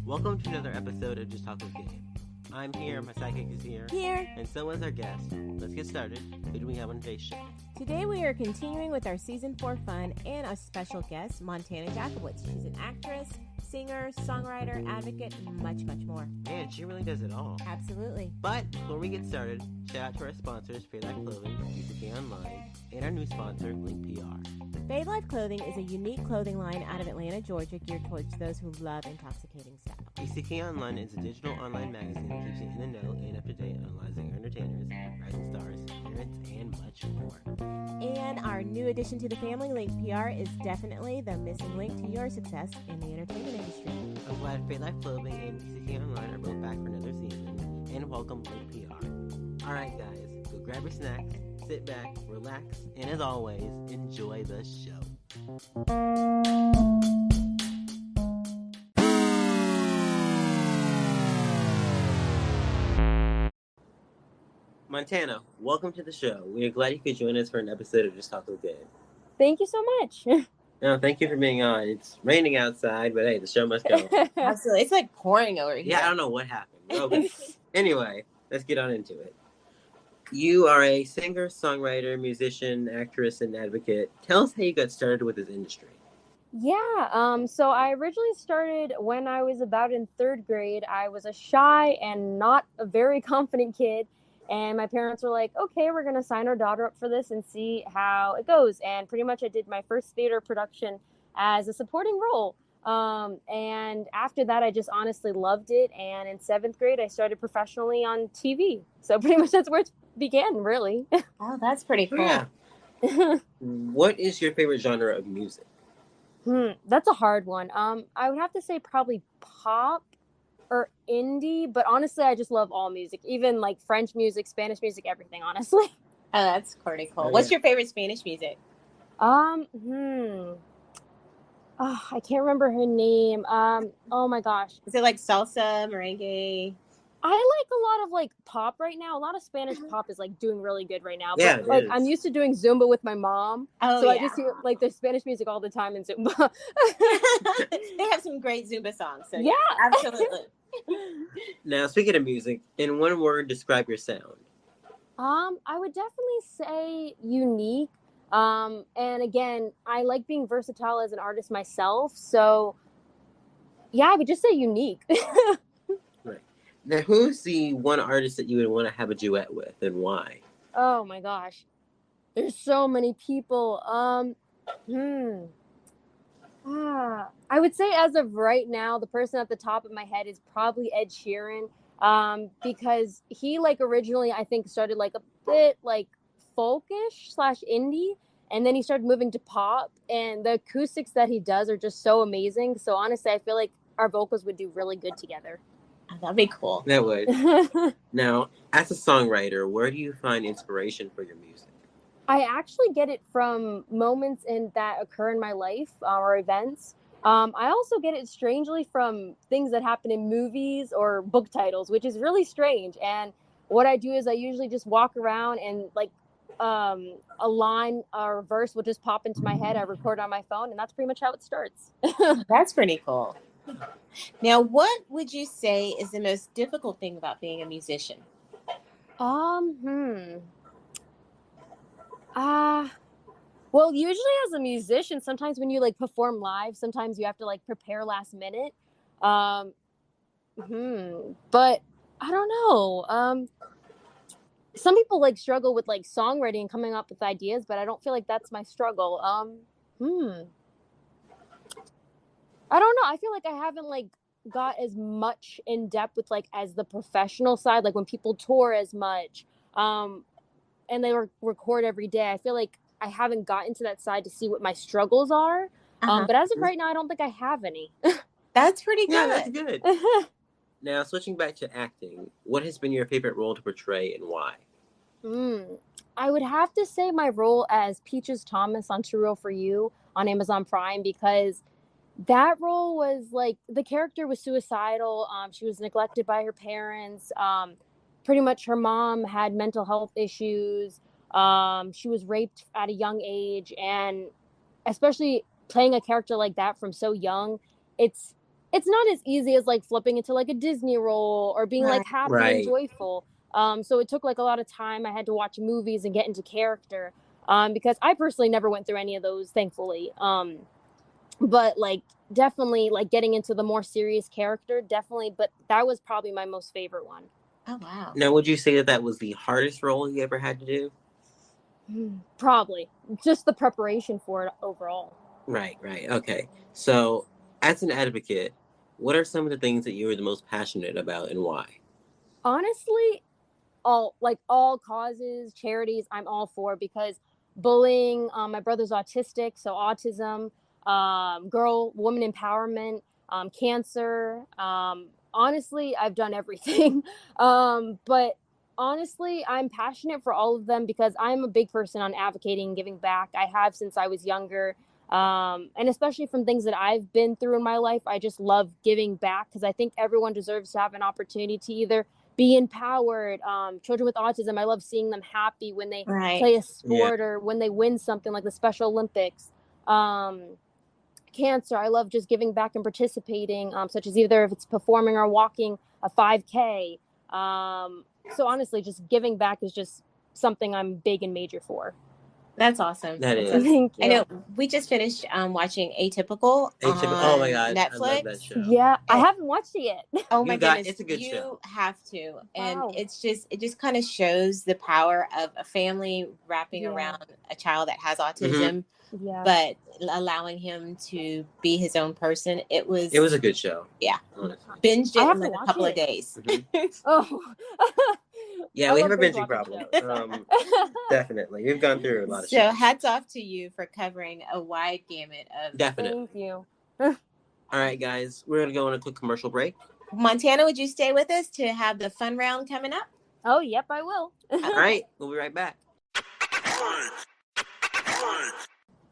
Welcome to another episode of Just Talk with Gabe. I'm here, my sidekick is here. And so is our guest. Let's get started. Who do we have on today's show? Today we are continuing with our Season 4 fun and a special guest, Montana Jacobowitz. She's an actress, singer, songwriter, advocate, and much, much more. Man, she really does it all. Absolutely. But before we get started, shout out to our sponsors, Faith Life Clothing, UCK Online, and our new sponsor, Link PR. Fade Life Clothing is a unique clothing line out of Atlanta, Georgia, geared towards those who love intoxicating style. UCK Online is a digital online magazine that keeps you in the know and up to date on rising entertainers, rising stars, parents, and much more. And our new addition to the family, Link PR, is definitely the missing link to your success in the entertainment industry. I'm glad Faith Life Clothing and UCK Online are both back for another season, and welcome Link PR. Alright guys, go grab your snacks, sit back, relax, and as always, enjoy the show. Montana, welcome to the show. We are glad you could join us for an episode of Just Talk with Gabe. Thank you so much. No, thank you for being on. It's raining outside, but hey, the show must go. Absolutely. It's like pouring over here. Yeah, I don't know what happened. Okay. Anyway, let's get on into it. You are a singer, songwriter, musician, actress, and advocate. Tell us how you got started with this industry. Yeah, so I originally started when I was about in third grade. I was a shy and not a very confident kid. And my parents were like, okay, we're going to sign our daughter up for this and see how it goes. And pretty much I did my first theater production as a supporting role. And after that, I just honestly loved it. And in seventh grade, I started professionally on TV. So pretty much that's where it began, really. Oh, that's pretty cool. Yeah. What is your favorite genre of music? That's a hard one. I would have to say probably pop or indie, but honestly, I just love all music, even like French music, Spanish music, everything, honestly. Oh, that's pretty cool. Oh, What's yeah. your favorite Spanish music? Oh, I can't remember her name. Oh my gosh. Is it like salsa, merengue? I like a lot of like pop right now. A lot of Spanish pop is like doing really good right now. Yeah, But it like is. I'm used to doing Zumba with my mom. Oh, So I yeah. just hear like there's Spanish music all the time in Zumba. They have some great Zumba songs. So Yeah. absolutely. Now, speaking of music, in one word, describe your sound. I would definitely say unique. And again, I like being versatile as an artist myself. So yeah, I would just say unique. Right. Now, who's the one artist that you would want to have a duet with, and why? Oh my gosh. There's so many people. I would say as of right now, the person at the top of my head is probably Ed Sheeran. Because he like originally, I think, started like a bit like folkish / indie. And then he started moving to pop, and the acoustics that he does are just so amazing. So honestly, I feel like our vocals would do really good together. Oh, that'd be cool. That would. Now, as a songwriter, where do you find inspiration for your music? I actually get it from moments that occur in my life or events. I also get it strangely from things that happen in movies or book titles, which is really strange. And what I do is I usually just walk around and like a line or a verse will just pop into my head. I record on my phone, and that's pretty much how it starts. That's pretty cool. Now, what would you say is the most difficult thing about being a musician? Well, usually as a musician, sometimes when you like perform live, sometimes you have to like prepare last minute. But I don't know. Some people like struggle with like songwriting and coming up with ideas, but I don't feel like that's my struggle. I don't know. I feel like I haven't like got as much in depth with like as the professional side, like when people tour as much, and they record every day. I feel like I haven't gotten to that side to see what my struggles are. But as of right now, I don't think I have any. That's pretty good. Yeah, that's good. Now, switching back to acting, what has been your favorite role to portray and why? I would have to say my role as Peaches Thomas on Too Real for You on Amazon Prime, because that role was like, the character was suicidal. She was neglected by her parents. Pretty much her mom had mental health issues. She was raped at a young age. And especially playing a character like that from so young, it's not as easy as like flipping into like a Disney role or being like happy and joyful. So it took like a lot of time. I had to watch movies and get into character, because I personally never went through any of those, thankfully. But like definitely like getting into the more serious character, definitely. But that was probably my most favorite one. Oh, wow. Now, would you say that was the hardest role you ever had to do? Probably. Just the preparation for it overall. Right. Okay. So, as an advocate, what are some of the things that you were the most passionate about and why? Honestly, all causes, charities, I'm all for, because bullying, my brother's autistic, so autism, woman empowerment, cancer, honestly, I've done everything. But honestly, I'm passionate for all of them because I'm a big person on advocating and giving back. I have since I was younger. And especially from things that I've been through in my life, I just love giving back because I think everyone deserves to have an opportunity to either be empowered. Children with autism, I love seeing them happy when they play a sport or when they win something like the Special Olympics. Cancer, I love just giving back and participating, such as either if it's performing or walking a 5K. So honestly, just giving back is just something I'm big and major for. That's awesome. That is. Thank you. I know we just finished watching Atypical on oh my God, Netflix. I love that show. Yeah, I haven't watched it yet. Oh my goodness, it's a good show. You have to, and Wow. it just kind of shows the power of a family wrapping around a child that has autism, but allowing him to be his own person. It was a good show. Yeah, honestly. Binged it in like a couple of days. Oh. Yeah, we have a binging problem. Definitely. We've gone through a lot of So shows. hats off to you for covering a wide gamut of... Definitely. Thank you. All right, guys. We're going to go on a quick commercial break. Montana, would you stay with us to have the fun round coming up? Oh, yep, I will. All right. We'll be right back.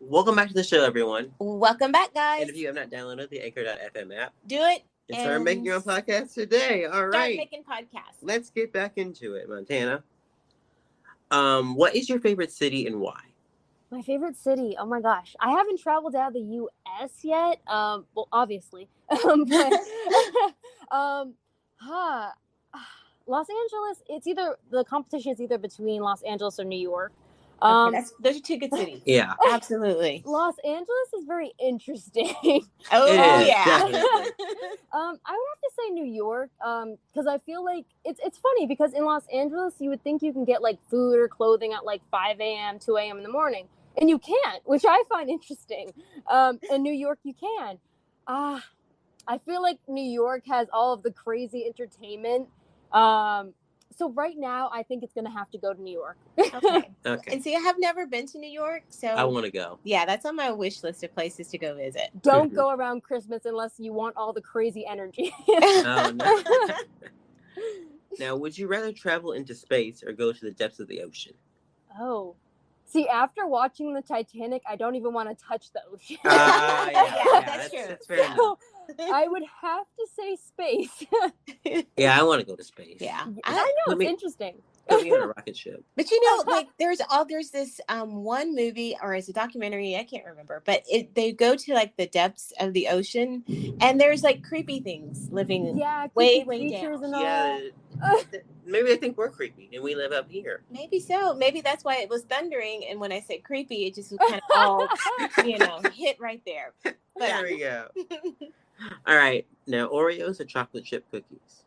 Welcome back to the show, everyone. Welcome back, guys. And if you have not downloaded the Anchor.fm app, do it. And start making your own podcast today. All right. Start making podcasts. Let's get back into it, Montana. What is your favorite city and why? My favorite city? Oh my gosh. I haven't traveled out of the U.S. yet. Well, obviously. But, Los Angeles, the competition is either between Los Angeles or New York. Those are two good cities. Yeah, absolutely. Los Angeles is very interesting. Yeah. I would have to say New York, because I feel like it's funny because in Los Angeles you would think you can get like food or clothing at like 5 a.m., 2 a.m. in the morning, and you can't, which I find interesting. In New York you can. I feel like New York has all of the crazy entertainment. So right now, I think it's going to have to go to New York. Okay. And see, I have never been to New York, so I want to go. Yeah, that's on my wish list of places to go visit. Don't go around Christmas unless you want all the crazy energy. Oh, no. Now, would you rather travel into space or go to the depths of the ocean? Oh. See, after watching the Titanic, I don't even want to touch the ocean. Yeah, that's true. That's fair enough. I would have to say space. Yeah, I want to go to space. Yeah, I know, it's interesting. Put me on a rocket ship. But you know, like there's this one movie or it's a documentary, I can't remember, but they go to like the depths of the ocean and there's like creepy things living way down. And all. Maybe they think we're creepy and we live up here. Maybe so. Maybe that's why it was thundering, and when I said creepy, it just kind of all hit right there. But, there we go. All right. Now, Oreos or chocolate chip cookies?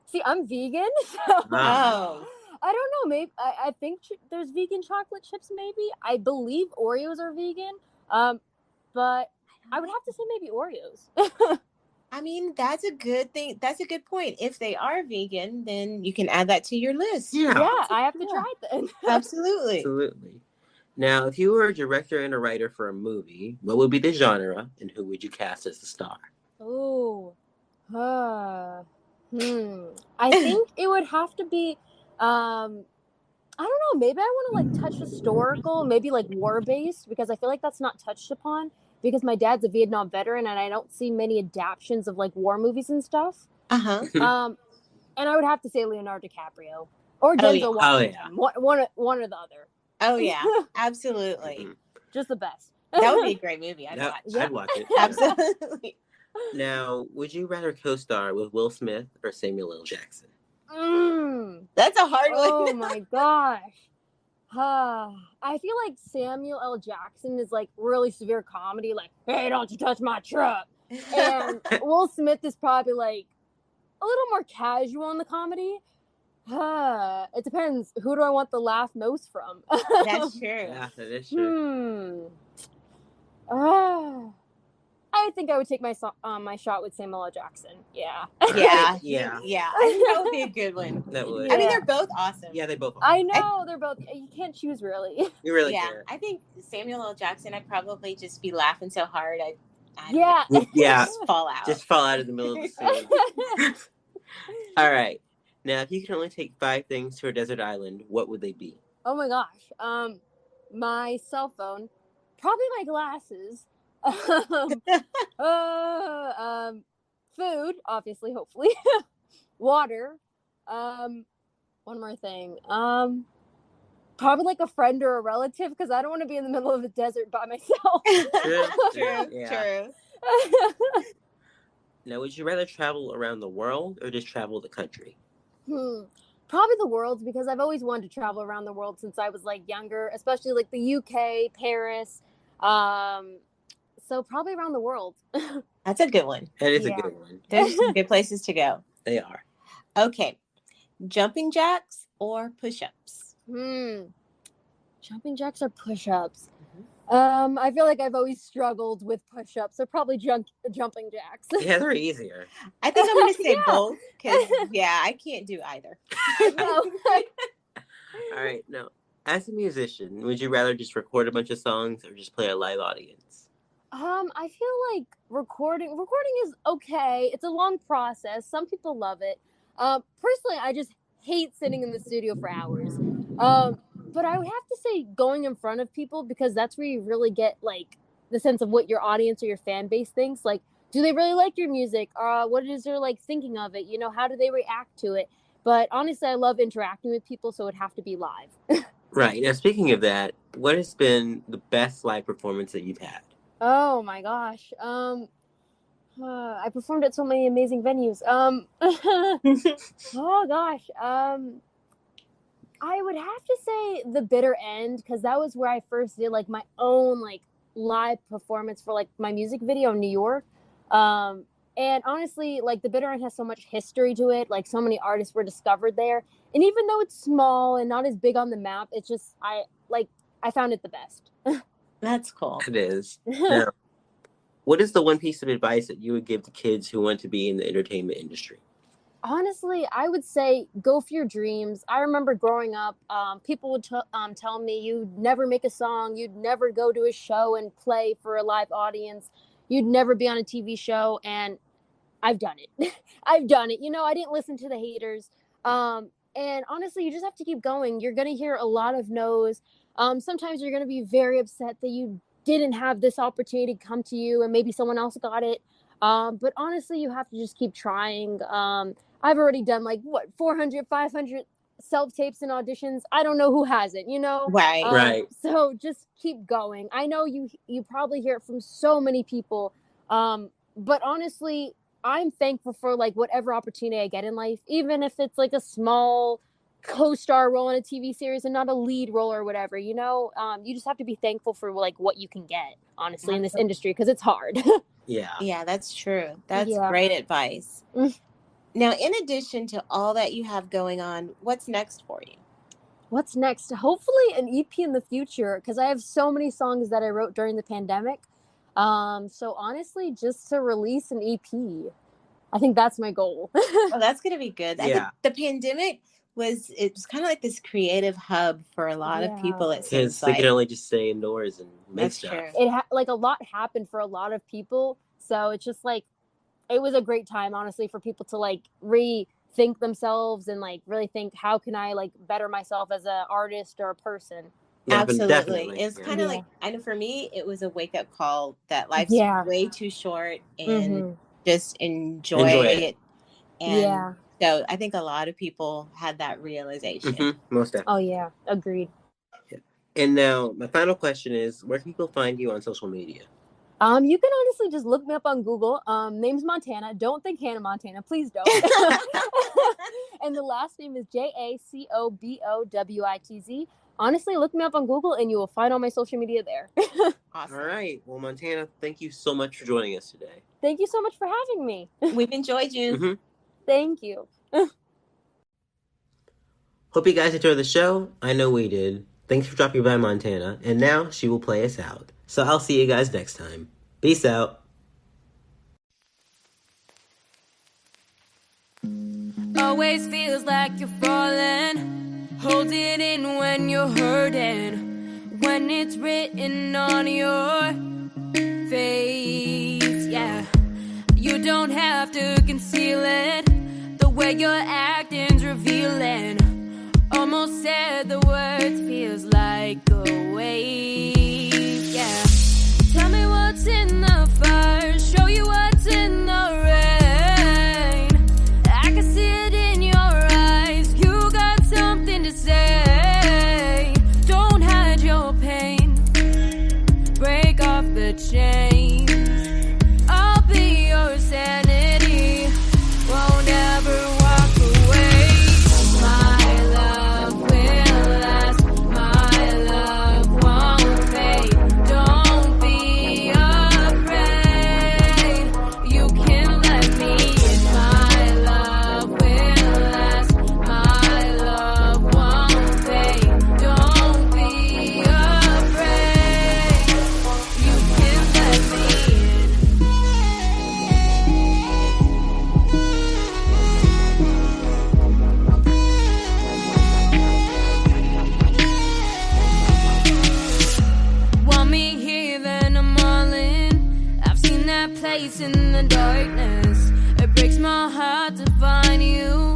See, I'm vegan. So Oh. I don't know. Maybe I think there's vegan chocolate chips. Maybe I believe Oreos are vegan. But I would have to say maybe Oreos. I mean, that's a good thing. That's a good point. If they are vegan, then you can add that to your list. Yeah, I have to try it then. Absolutely. Absolutely. Now, if you were a director and a writer for a movie, what would be the genre and who would you cast as the star? Oh. I think it would have to be I don't know, maybe I want to like touch historical, maybe like war-based, because I feel like that's not touched upon, because my dad's a Vietnam veteran and I don't see many adaptions of like war movies and stuff. And I would have to say Leonardo DiCaprio or Denzel Washington. Oh, yeah. One or the other. Oh yeah, absolutely. Just the best. That would be a great movie. I'd watch. I'd watch it. Absolutely. Now, would you rather co-star with Will Smith or Samuel L. Jackson? That's a hard one. Oh my gosh. I feel like Samuel L. Jackson is like really severe comedy, like, hey, don't you touch my truck. And Will Smith is probably like a little more casual in the comedy. It depends. Who do I want the laugh most from? That's true. Yeah, that is true. I think I would take my shot with Samuel L. Jackson. Yeah. Yeah. Yeah. I think that would be a good one. That would. Yeah. I mean, they're both awesome. Yeah, they both are. I know they're both. You can't choose really. You really Yeah. can't. I think Samuel L. Jackson, I'd probably just be laughing so hard I'd Yeah. just fall out. Just fall out of the middle of the scene. All right. Now, if you could only take 5 things to a desert island, what would they be? Oh my gosh. My cell phone, probably my glasses. Food, obviously, hopefully. Water. One more thing. Probably like a friend or a relative, because I don't want to be in the middle of the desert by myself. True. Now, would you rather travel around the world or just travel the country? Probably the world, because I've always wanted to travel around the world since I was like younger, especially like the UK, Paris. So probably around the world. That's a good one. That is a good one. There's some good places to go. They are. Okay. Jumping jacks or push-ups? Jumping jacks or push-ups? I feel like I've always struggled with push-ups, so probably jumping jacks. Yeah, they're easier. I think I'm going to say both, because, I can't do either. No. All right. Now, as a musician, would you rather just record a bunch of songs or just play a live audience? I feel like recording is okay. It's a long process. Some people love it. Personally, I just hate sitting in the studio for hours. But I would have to say going in front of people, because that's where you really get like the sense of what your audience or your fan base thinks. Like, do they really like your music? What is their like thinking of it? You know, how do they react to it? But honestly, I love interacting with people, so it'd have to be live. Right. Now, speaking of that, what has been the best live performance that you've had? Oh my gosh. I performed at so many amazing venues. Oh gosh. I would have to say The Bitter End, because that was where I first did like my own like live performance for like my music video in New York. And honestly, like The Bitter End has so much history to it. Like so many artists were discovered there. And even though it's small and not as big on the map, it's just I found it the best. That's cool. It is. Now, what is the one piece of advice that you would give to kids who want to be in the entertainment industry? Honestly, I would say go for your dreams. I remember growing up, people would tell me you'd never make a song, you'd never go to a show and play for a live audience, you'd never be on a TV show, and I've done it. I've done it. You know, I didn't listen to the haters. And honestly, you just have to keep going. You're going to hear a lot of no's. Sometimes you're going to be very upset that you didn't have this opportunity come to you and maybe someone else got it. But honestly, you have to just keep trying. I've already done 400, 500 self-tapes and auditions. I don't know who hasn't, you know? Right. Right. So just keep going. I know you probably hear it from so many people. But honestly, I'm thankful for whatever opportunity I get in life, even if it's a small co-star role in a TV series and not a lead role or whatever, you know? You just have to be thankful for what you can get, honestly, in this industry, because it's hard. Yeah, that's true. That's great advice. Now, in addition to all that you have going on, what's next for you? What's next? Hopefully an EP in the future, because I have so many songs that I wrote during the pandemic. So honestly, just to release an EP. I think that's my goal. Well, that's going to be good. I think the pandemic was kind of like this creative hub for a lot of people. It seems they can only just stay indoors and make stuff. True. It a lot happened for a lot of people, so it's just it was a great time, honestly, for people to rethink themselves and really think, how can I better myself as an artist or a person. Absolutely. It's kind of I know for me, it was a wake up call that life's way too short, and just enjoy it. And so I think a lot of people had that realization. Most definitely. Oh yeah, agreed. And now, my final question is, where can people find you on social media? You can honestly just look me up on Google. Name's Montana. Don't think Hannah Montana. Please don't. And the last name is Jacobowitz. Honestly, look me up on Google and you will find all my social media there. Awesome. All right. Well, Montana, thank you so much for joining us today. Thank you so much for having me. We've enjoyed you. Mm-hmm. Thank you. Hope you guys enjoyed the show. I know we did. Thanks for dropping by, Montana. And now she will play us out. So I'll see you guys next time. Peace out. Always feels like you're falling. Hold it in when you're hurting. When it's written on your face, yeah. You don't have to conceal it. The way you're acting's revealing. Almost said the words, feels like a wave, yeah. Tell me what's in the fire, show you what's in the rain. I can see it in your eyes, you got something to say. Don't hide your pain, break off the chains. I'll be your sanity, won't ever walk away. My love will last, my love won't fade. Don't be afraid, you can let me in. My love will last, my love won't fade. Don't be afraid, you can let me in. Want me here, then I'm all in. I've seen that place in the darkness. It breaks my heart to find you